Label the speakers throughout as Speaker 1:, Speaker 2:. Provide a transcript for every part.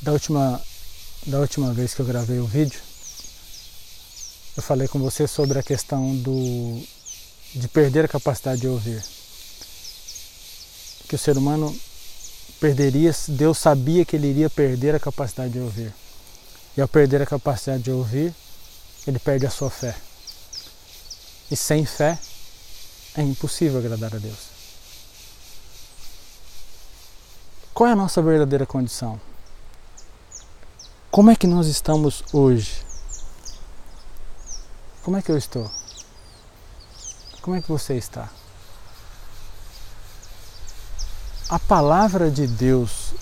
Speaker 1: Da última vez que eu gravei o vídeo, eu falei com você sobre a questão de perder a capacidade de ouvir. Que o ser humano perderia, Deus sabia que ele iria perder a capacidade de ouvir. E ao perder a capacidade de ouvir, ele perde a sua fé. E sem fé, é impossível agradar a Deus. Qual é a nossa verdadeira condição? Como é que nós estamos hoje? Como é que eu estou? Como é que você está? A palavra de Deus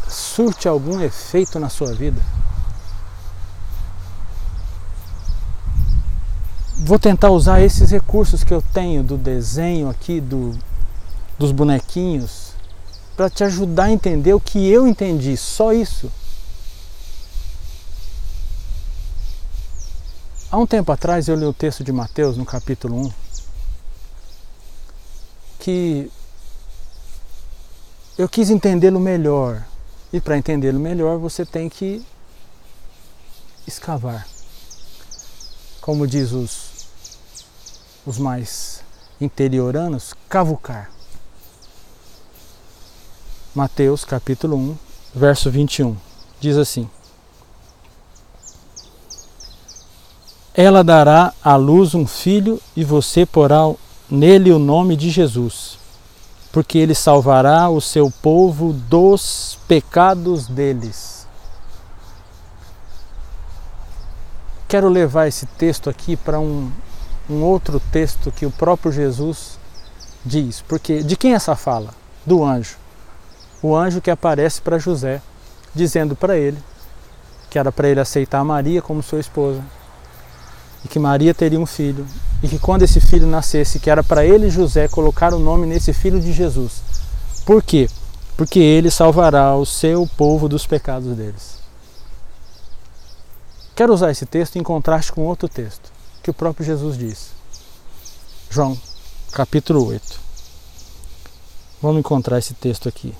Speaker 1: surte algum efeito na sua vida? Vou tentar usar esses recursos que eu tenho do desenho aqui, dos bonequinhos, para te ajudar a entender o que eu entendi, só isso. Há um tempo atrás eu li o texto de Mateus, no capítulo 1, que eu quis entendê-lo melhor. E para entendê-lo melhor você tem que escavar. Como diz os mais interioranos, cavucar. Mateus capítulo 1, verso 21, diz assim: Ela dará à luz um filho e você porá nele o nome de Jesus, porque ele salvará o seu povo dos pecados deles. Quero levar esse texto aqui para um outro texto que o próprio Jesus diz. Porque de quem é essa fala? Do anjo. O anjo que aparece para José, dizendo para ele que era para ele aceitar Maria como sua esposa, e que Maria teria um filho, e que quando esse filho nascesse, que era para ele, José, colocar o nome nesse filho de Jesus. Por quê? Porque ele salvará o seu povo dos pecados deles. Quero usar esse texto em contraste com outro texto, que o próprio Jesus diz. João, capítulo 8. Vamos encontrar esse texto aqui.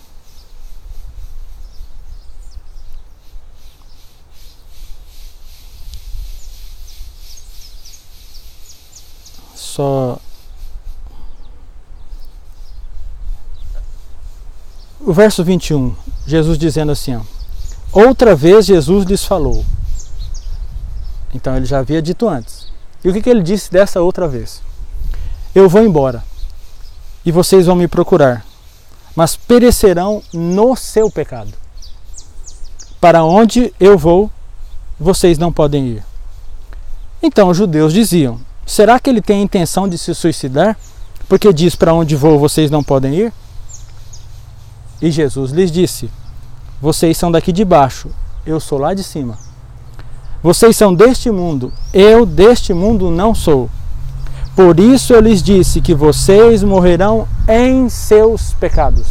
Speaker 1: O verso 21, Jesus dizendo assim, ó, outra vez Jesus lhes falou. Então ele já havia dito antes. E o que ele disse dessa outra vez? Eu vou embora e vocês vão me procurar, mas perecerão no seu pecado. Para onde eu vou, vocês não podem ir. Então os judeus diziam, será que ele tem a intenção de se suicidar? Porque diz, para onde vou, vocês não podem ir? E Jesus lhes disse, vocês são daqui de baixo, eu sou lá de cima. Vocês são deste mundo, eu deste mundo não sou. Por isso eu lhes disse que vocês morrerão em seus pecados.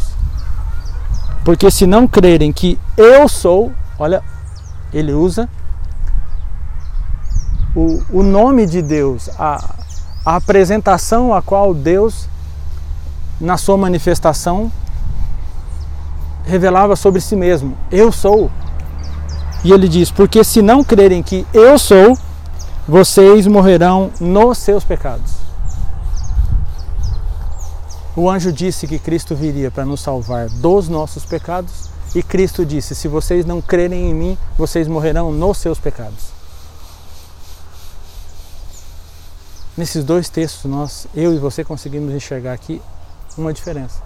Speaker 1: Porque se não crerem que eu sou, olha, ele usa o nome de Deus, a apresentação a qual Deus, na sua manifestação, revelava sobre si mesmo. Eu sou. E ele diz, porque se não crerem que eu sou, vocês morrerão nos seus pecados. O anjo disse que Cristo viria para nos salvar dos nossos pecados, e Cristo disse, se vocês não crerem em mim, vocês morrerão nos seus pecados. Nesses dois textos, eu e você conseguimos enxergar aqui uma diferença.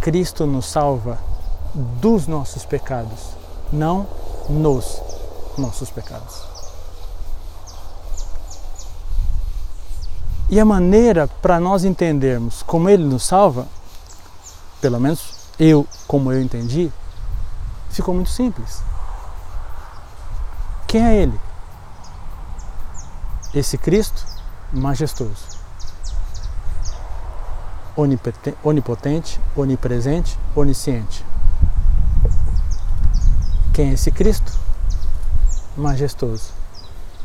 Speaker 1: Cristo nos salva dos nossos pecados, não nos nossos pecados. E a maneira para nós entendermos como Ele nos salva, pelo menos como eu entendi, ficou muito simples. Quem é Ele? Esse Cristo majestoso, onipotente, onipresente, onisciente. Quem é esse Cristo? Majestoso,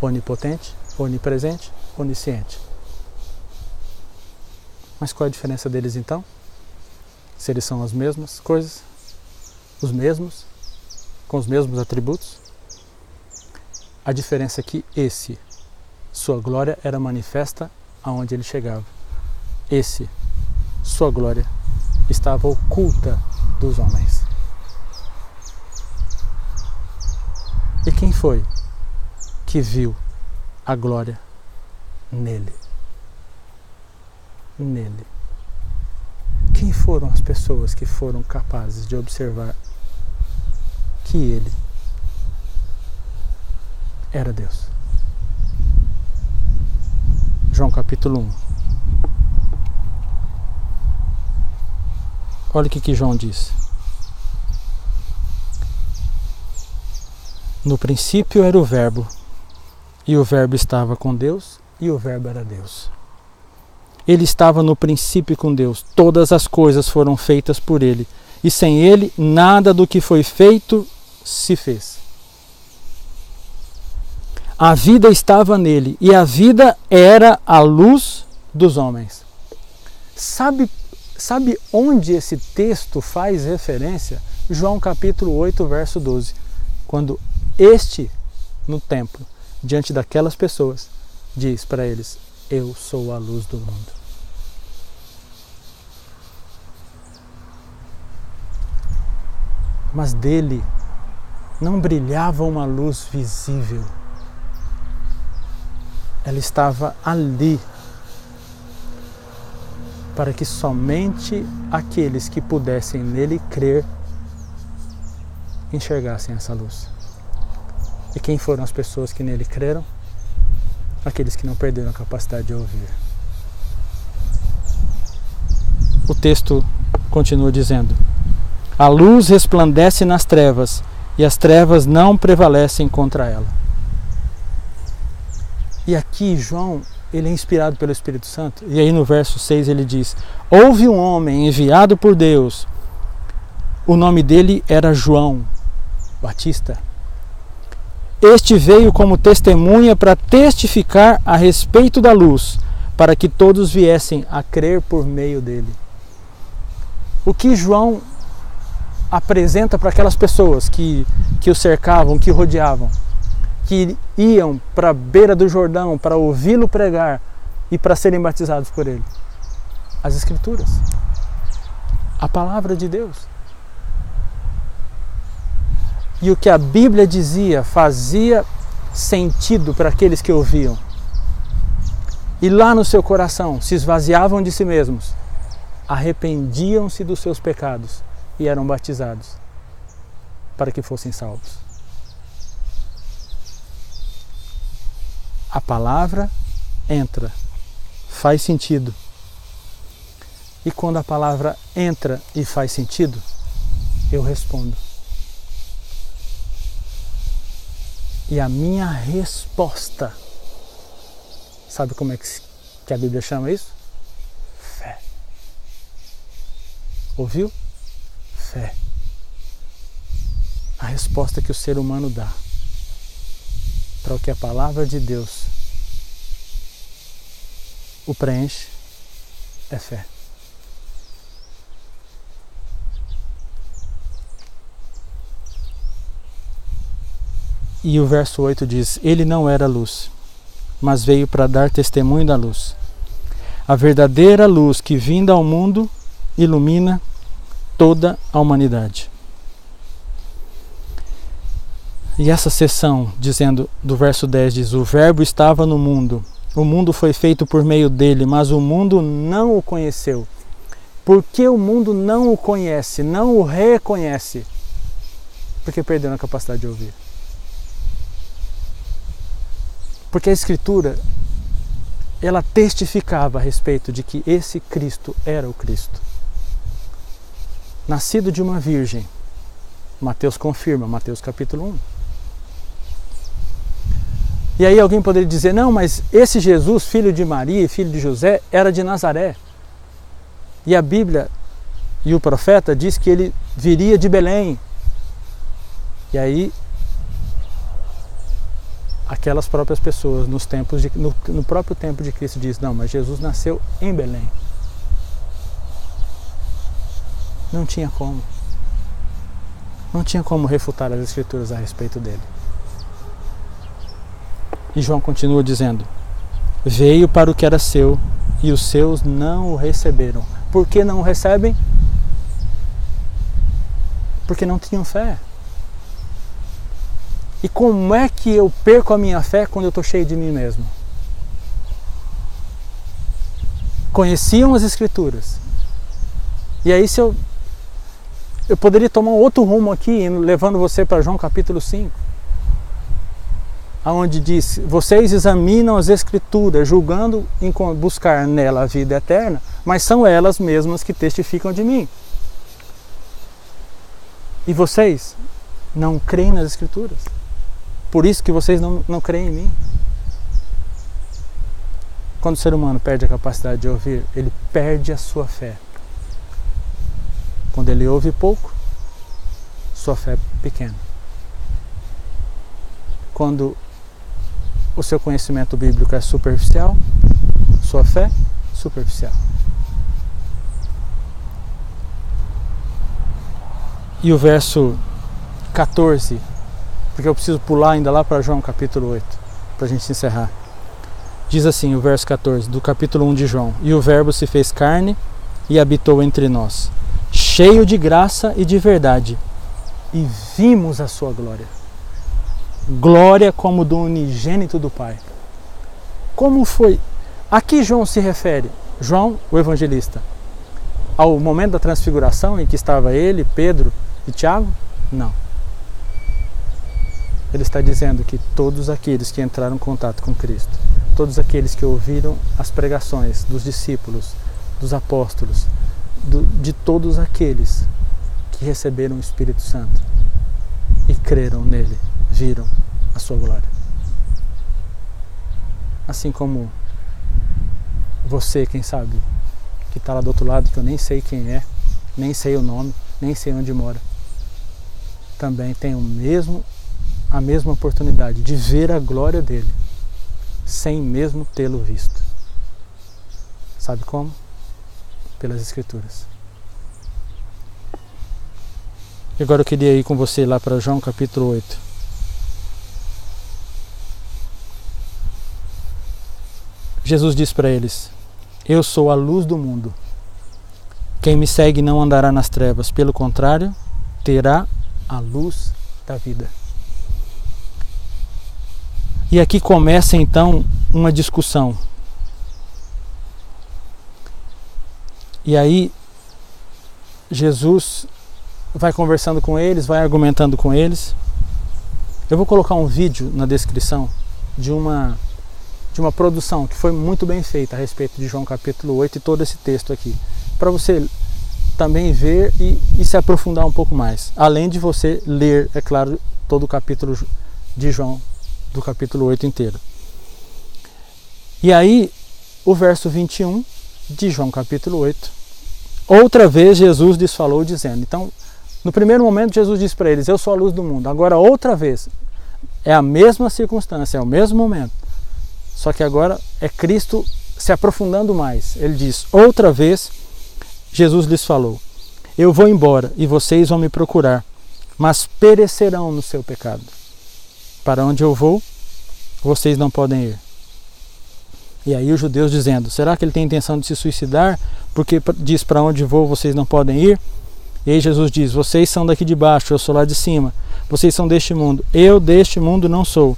Speaker 1: onipotente, onipresente, onisciente. Mas qual é a diferença deles então? Se eles são as mesmas coisas? os mesmos, com os mesmos atributos. A diferença é que sua glória era manifesta aonde ele chegava. Sua glória estava oculta dos homens. E quem foi que viu a glória nele? Nele. Quem foram as pessoas que foram capazes de observar que ele era Deus? João capítulo 1. Olha o que João diz. No princípio era o Verbo, e o Verbo estava com Deus, e o Verbo era Deus. Ele estava no princípio com Deus. Todas as coisas foram feitas por ele, e sem ele nada do que foi feito se fez. A vida estava nele, e a vida era a luz dos homens. Sabe onde esse texto faz referência? João capítulo 8, verso 12. Quando no templo, diante daquelas pessoas, diz para eles: eu sou a luz do mundo. Mas dele não brilhava uma luz visível. Ela estava ali, para que somente aqueles que pudessem nele crer enxergassem essa luz. E quem foram as pessoas que nele creram? Aqueles que não perderam a capacidade de ouvir. O texto continua dizendo: a luz resplandece nas trevas, e as trevas não prevalecem contra ela. E aqui João, ele é inspirado pelo Espírito Santo, e aí no verso 6 ele diz: houve um homem enviado por Deus, o nome dele era João Batista. Este veio como testemunha para testificar a respeito da luz, para que todos viessem a crer por meio dele. O que João apresenta para aquelas pessoas que o cercavam, que o rodeavam, que iam para a beira do Jordão para ouvi-lo pregar e para serem batizados por ele? As Escrituras, a palavra de Deus. E o que a Bíblia dizia fazia sentido para aqueles que ouviam. E lá no seu coração se esvaziavam de si mesmos, arrependiam-se dos seus pecados e eram batizados para que fossem salvos. A palavra entra, faz sentido. E quando a palavra entra e faz sentido, eu respondo. E a minha resposta, sabe como é que a Bíblia chama isso? Fé. Ouviu? Fé. A resposta que o ser humano dá para o que a palavra de Deus o preenche é fé. E o verso 8 diz: ele não era luz, mas veio para dar testemunho da luz. A verdadeira luz que vinda ao mundo ilumina toda a humanidade. E essa seção, dizendo do verso 10, diz: o Verbo estava no mundo foi feito por meio dele, mas o mundo não o conheceu. Por que o mundo não o conhece, não o reconhece? Porque perdeu a capacidade de ouvir. Porque a Escritura, ela testificava a respeito de que esse Cristo era o Cristo. Nascido de uma virgem. Mateus confirma, Mateus capítulo 1. E aí alguém poderia dizer: não, mas esse Jesus, filho de Maria e filho de José, era de Nazaré. E a Bíblia e o profeta diz que ele viria de Belém. E aí aquelas próprias pessoas no próprio tempo de Cristo diz: não, mas Jesus nasceu em Belém. Não tinha como. Não tinha como refutar as Escrituras a respeito dele. E João continua dizendo: veio para o que era seu e os seus não o receberam. Por que não o recebem? Porque não tinham fé. E como é que eu perco a minha fé quando eu estou cheio de mim mesmo? Conheciam as Escrituras. E aí se eu poderia tomar um outro rumo aqui, levando você para João capítulo 5. Onde diz: vocês examinam as Escrituras, julgando em buscar nela a vida eterna, mas são elas mesmas que testificam de mim. E vocês não creem nas Escrituras. Por isso que vocês não creem em mim. Quando o ser humano perde a capacidade de ouvir, ele perde a sua fé. Quando ele ouve pouco, sua fé é pequena. Quando o seu conhecimento bíblico é superficial, sua fé é superficial. E o verso 14, porque eu preciso pular ainda lá para João capítulo 8, para a gente encerrar. Diz assim o verso 14 do capítulo 1 de João: e o Verbo se fez carne e habitou entre nós, cheio de graça e de verdade, e vimos a sua glória. Glória como do unigênito do Pai. Como foi? A que João se refere? João, o evangelista, ao momento da transfiguração em que estava ele, Pedro e Tiago? Não. Ele está dizendo que todos aqueles que entraram em contato com Cristo, todos aqueles que ouviram as pregações dos discípulos, dos apóstolos, de todos aqueles que receberam o Espírito Santo e creram nele, viram a sua glória. Assim como você, quem sabe, que está lá do outro lado, que eu nem sei quem é, nem sei o nome, nem sei onde mora, também tem a mesma oportunidade de ver a glória dele, sem mesmo tê-lo visto. Sabe como? Pelas Escrituras. E agora eu queria ir com você lá para João capítulo 8. Jesus diz para eles: eu sou a luz do mundo. Quem me segue não andará nas trevas, pelo contrário, terá a luz da vida. E aqui começa então uma discussão. E aí Jesus vai conversando com eles, vai argumentando com eles. Eu vou colocar um vídeo na descrição de uma produção que foi muito bem feita a respeito de João capítulo 8 e todo esse texto aqui, para você também ver e se aprofundar um pouco mais, além de você ler, é claro, todo o capítulo de João, do capítulo 8 inteiro. E aí, o verso 21 de João capítulo 8, outra vez Jesus lhes falou dizendo, então, no primeiro momento Jesus disse para eles: eu sou a luz do mundo. Agora outra vez, é a mesma circunstância, é o mesmo momento, só que agora é Cristo se aprofundando mais. Ele diz: outra vez Jesus lhes falou: eu vou embora e vocês vão me procurar, mas perecerão no seu pecado. Para onde eu vou, vocês não podem ir. E aí os judeus dizendo: será que ele tem intenção de se suicidar? Porque diz: para onde vou, vocês não podem ir? E aí Jesus diz: vocês são daqui de baixo, eu sou lá de cima. Vocês são deste mundo, eu deste mundo não sou.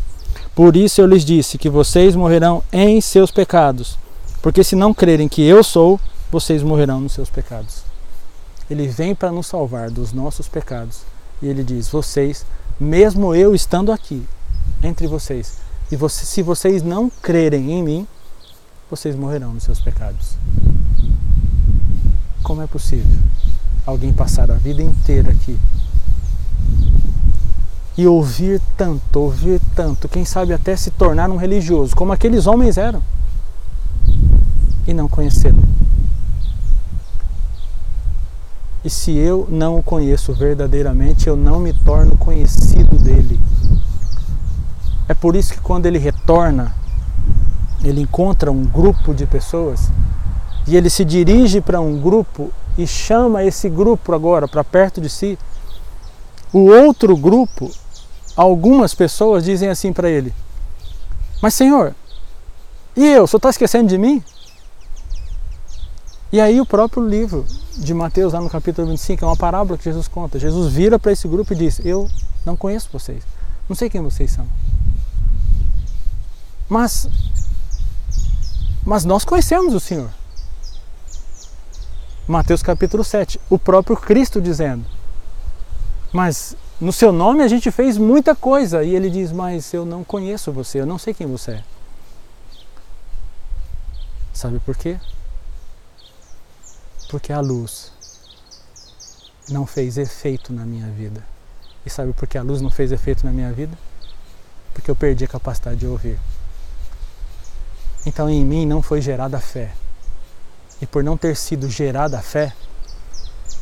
Speaker 1: Por isso eu lhes disse que vocês morrerão em seus pecados. Porque se não crerem que eu sou, vocês morrerão nos seus pecados. Ele vem para nos salvar dos nossos pecados. E ele diz: vocês, mesmo eu estando aqui, entre vocês, e se vocês não crerem em mim, vocês morrerão nos seus pecados. Como é possível alguém passar a vida inteira aqui e ouvir tanto, quem sabe até se tornar um religioso, como aqueles homens eram, e não conhecê-lo? E se eu não o conheço verdadeiramente, eu não me torno conhecido dele. É por isso que quando ele retorna, ele encontra um grupo de pessoas e ele se dirige para um grupo e chama esse grupo agora para perto de si. O outro grupo, algumas pessoas dizem assim para ele: mas Senhor, e eu? O Senhor está esquecendo de mim? E aí o próprio livro de Mateus, lá no capítulo 25, é uma parábola que Jesus conta. Jesus vira para esse grupo e diz: eu não conheço vocês, não sei quem vocês são. Mas nós conhecemos o Senhor. Mateus capítulo 7, o próprio Cristo dizendo: mas no seu nome a gente fez muita coisa. E ele diz: mas eu não conheço você, eu não sei quem você é. Sabe por quê? Porque a luz não fez efeito na minha vida. E sabe por que a luz não fez efeito na minha vida? Porque eu perdi a capacidade de ouvir. Então em mim não foi gerada a fé. E por não ter sido gerada a fé,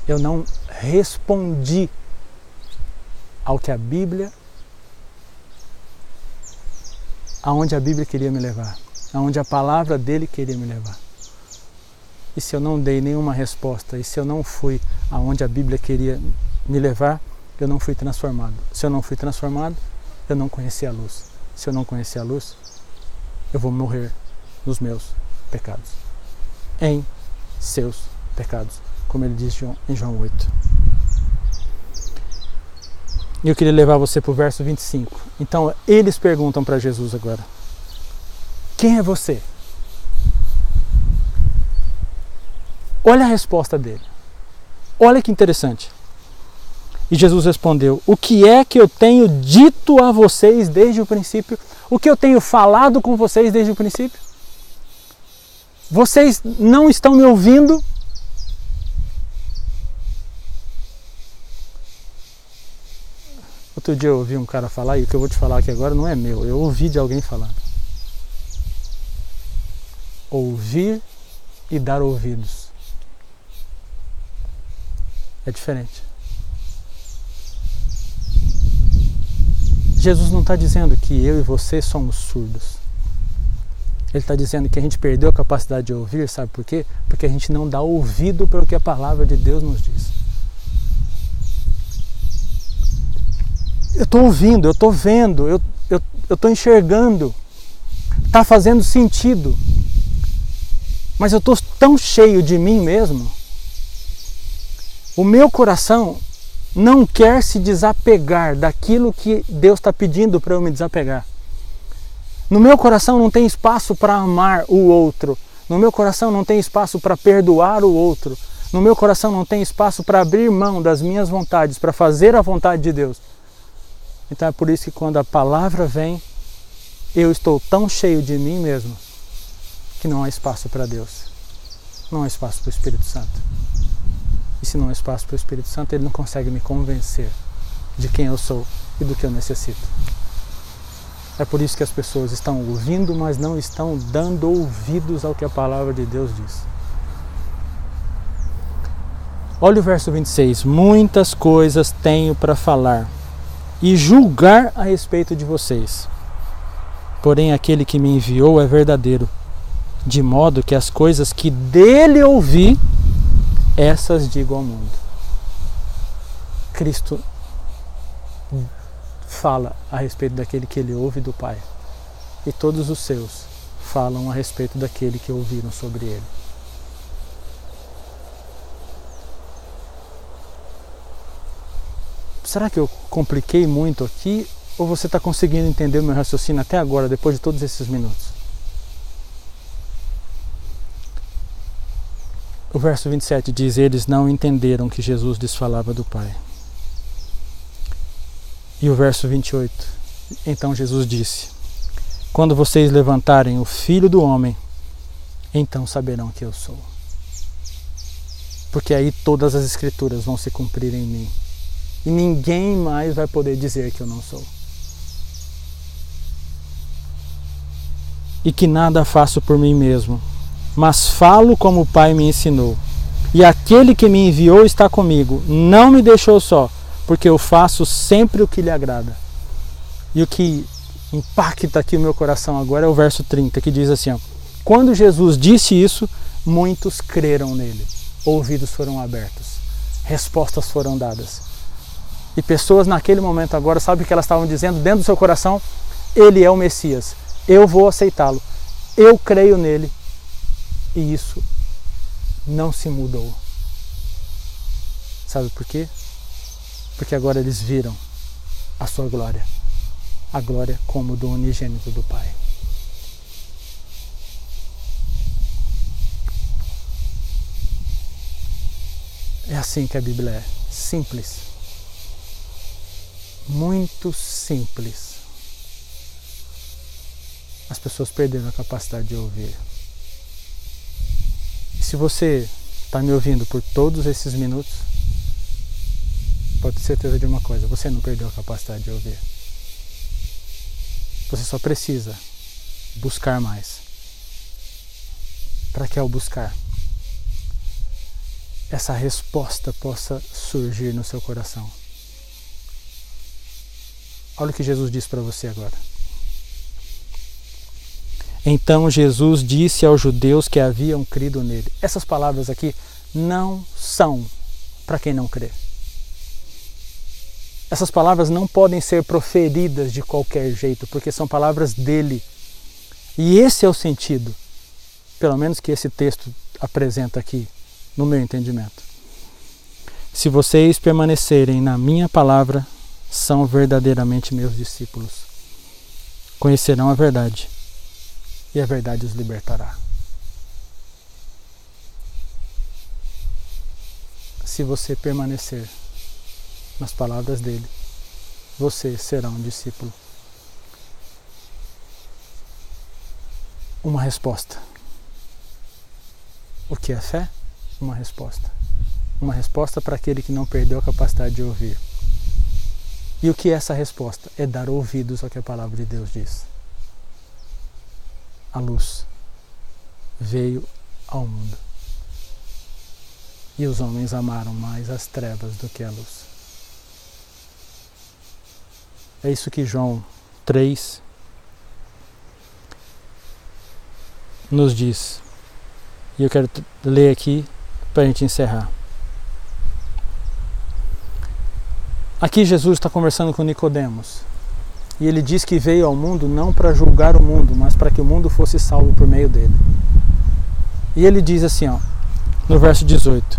Speaker 1: eu não respondi ao que a Bíblia, aonde a Bíblia queria me levar, aonde a palavra dele queria me levar. E se eu não dei nenhuma resposta, e se eu não fui aonde a Bíblia queria me levar, eu não fui transformado. Se eu não fui transformado, eu não conheci a luz. Se eu não conhecer a luz, eu vou morrer nos meus pecados. Em seus pecados, como ele diz em João 8. E eu queria levar você para o verso 25. Então eles perguntam para Jesus agora: quem é você? Olha a resposta dele. Olha que interessante. E Jesus respondeu: o que é que eu tenho dito a vocês desde o princípio? O que eu tenho falado com vocês desde o princípio? Vocês não estão me ouvindo? Outro dia eu ouvi um cara falar, e o que eu vou te falar aqui agora não é meu, eu ouvi de alguém falando. Ouvir e dar ouvidos é diferente. Jesus não está dizendo que eu e você somos surdos. Ele está dizendo que a gente perdeu a capacidade de ouvir, sabe por quê? Porque a gente não dá ouvido para o que a palavra de Deus nos diz. Eu estou ouvindo, eu estou vendo, eu estou enxergando, está fazendo sentido, mas eu estou tão cheio de mim mesmo, o meu coração não quer se desapegar daquilo que Deus está pedindo para eu me desapegar. No meu coração não tem espaço para amar o outro, no meu coração não tem espaço para perdoar o outro, no meu coração não tem espaço para abrir mão das minhas vontades, para fazer a vontade de Deus. Então é por isso que quando a palavra vem, eu estou tão cheio de mim mesmo que não há espaço para Deus. Não há espaço para o Espírito Santo. E se não há espaço para o Espírito Santo, ele não consegue me convencer de quem eu sou e do que eu necessito. É por isso que as pessoas estão ouvindo, mas não estão dando ouvidos ao que a palavra de Deus diz. Olha o verso 26. Muitas coisas tenho para falar e julgar a respeito de vocês. Porém, aquele que me enviou é verdadeiro, de modo que as coisas que dele ouvi, essas digo ao mundo. Cristo fala a respeito daquele que ele ouve do Pai, e todos os seus falam a respeito daquele que ouviram sobre ele. Será que eu compliquei muito aqui? Ou você está conseguindo entender o meu raciocínio até agora, depois de todos esses minutos? O verso 27 diz: eles não entenderam que Jesus lhes falava do Pai. E o verso 28, então Jesus disse: quando vocês levantarem o Filho do Homem, então saberão que eu sou. Porque aí todas as Escrituras vão se cumprir em mim. E ninguém mais vai poder dizer que eu não sou. E que nada faço por mim mesmo, mas falo como o Pai me ensinou. E aquele que me enviou está comigo, não me deixou só, porque eu faço sempre o que lhe agrada. E o que impacta aqui o meu coração agora é o verso 30, que diz assim: ó, quando Jesus disse isso, muitos creram nele. Ouvidos foram abertos, respostas foram dadas. E pessoas naquele momento agora, sabe o que elas estavam dizendo dentro do seu coração? Ele é o Messias, eu vou aceitá-lo, eu creio nele. E isso não se mudou. Sabe por quê? Porque agora eles viram a sua glória. A glória como do unigênito do Pai. É assim que a Bíblia é. Simples. Muito simples. As pessoas perderam a capacidade de ouvir. E se você está me ouvindo por todos esses minutos, pode ter certeza de uma coisa, você não perdeu a capacidade de ouvir. Você só precisa buscar mais. Para que ao buscar, essa resposta possa surgir no seu coração. Olha o que Jesus disse para você agora. Então Jesus disse aos judeus que haviam crido nele. Essas palavras aqui não são para quem não crê. Essas palavras não podem ser proferidas de qualquer jeito, porque são palavras dele. E esse é o sentido, pelo menos que esse texto apresenta aqui, no meu entendimento. Se vocês permanecerem na minha palavra, são verdadeiramente meus discípulos. Conhecerão a verdade, e a verdade os libertará. Se você permanecer nas palavras dele, você será um discípulo. Uma resposta. O que é fé? Uma resposta. Uma resposta para aquele que não perdeu a capacidade de ouvir. E o que é essa resposta? É dar ouvidos ao que a palavra de Deus diz. A luz veio ao mundo. E os homens amaram mais as trevas do que a luz. É isso que João 3 nos diz. E eu quero ler aqui para a gente encerrar. Aqui Jesus está conversando com Nicodemos. E ele diz que veio ao mundo não para julgar o mundo, mas para que o mundo fosse salvo por meio dele. E ele diz assim, ó, no verso 18.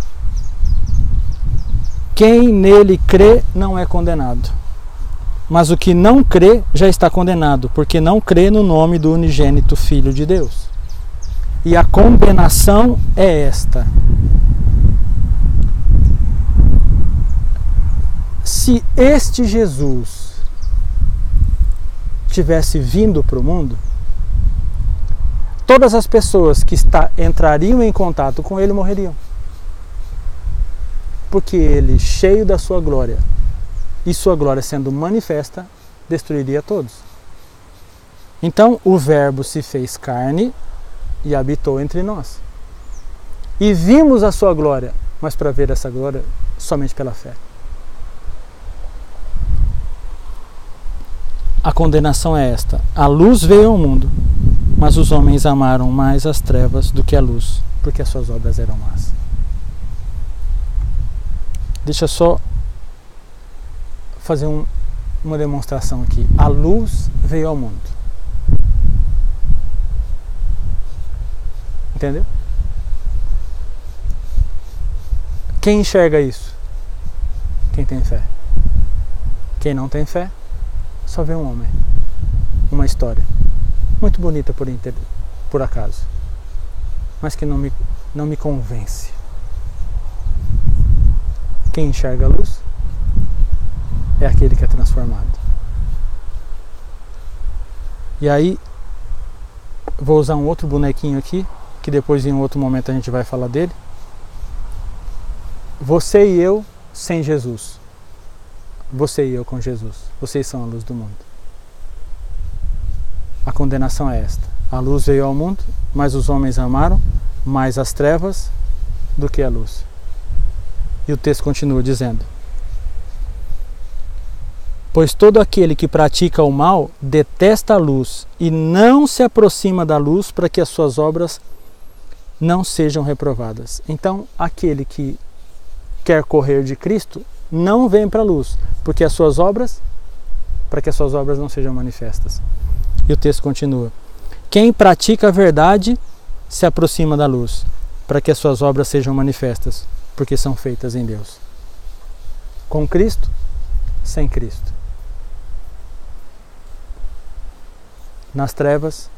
Speaker 1: Quem nele crê não é condenado. Mas o que não crê já está condenado, porque não crê no nome do unigênito Filho de Deus. E a condenação é esta. Se este Jesus tivesse vindo para o mundo, todas as pessoas que entrariam em contato com ele morreriam. Porque ele, cheio da sua glória, e sua glória sendo manifesta, destruiria todos. Então o Verbo se fez carne e habitou entre nós. E vimos a sua glória, mas para ver essa glória somente pela fé. A condenação é esta: a luz veio ao mundo, mas os homens amaram mais as trevas do que a luz, porque as suas obras eram más. Deixa eu só fazer uma demonstração aqui. A luz veio ao mundo. Entendeu? Quem enxerga isso? Quem tem fé. Quem não tem fé, só vê um homem. Uma história. Muito bonita por acaso. Mas que não me convence. Quem enxerga a luz é aquele que é transformado. E aí, vou usar um outro bonequinho aqui, que depois em um outro momento a gente vai falar dele. Você e eu sem Jesus. Você e eu com Jesus. Vocês são a luz do mundo. A condenação é esta: a luz veio ao mundo, mas os homens amaram mais as trevas do que a luz. E o texto continua dizendo: pois todo aquele que pratica o mal detesta a luz e não se aproxima da luz para que as suas obras não sejam reprovadas. Então, aquele que quer correr de Cristo não vêm para a luz, para que as suas obras não sejam manifestas. E o texto continua: quem pratica a verdade se aproxima da luz, para que as suas obras sejam manifestas, porque são feitas em Deus. Com Cristo, sem Cristo. Nas trevas,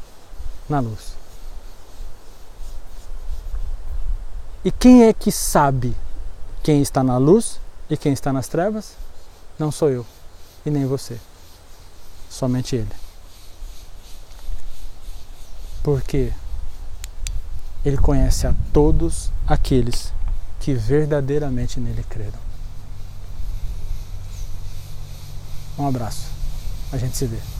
Speaker 1: na luz. E quem é que sabe quem está na luz e quem está nas trevas? Não sou eu e nem você. Somente Ele. Porque Ele conhece a todos aqueles que verdadeiramente nele creram. Um abraço. A gente se vê.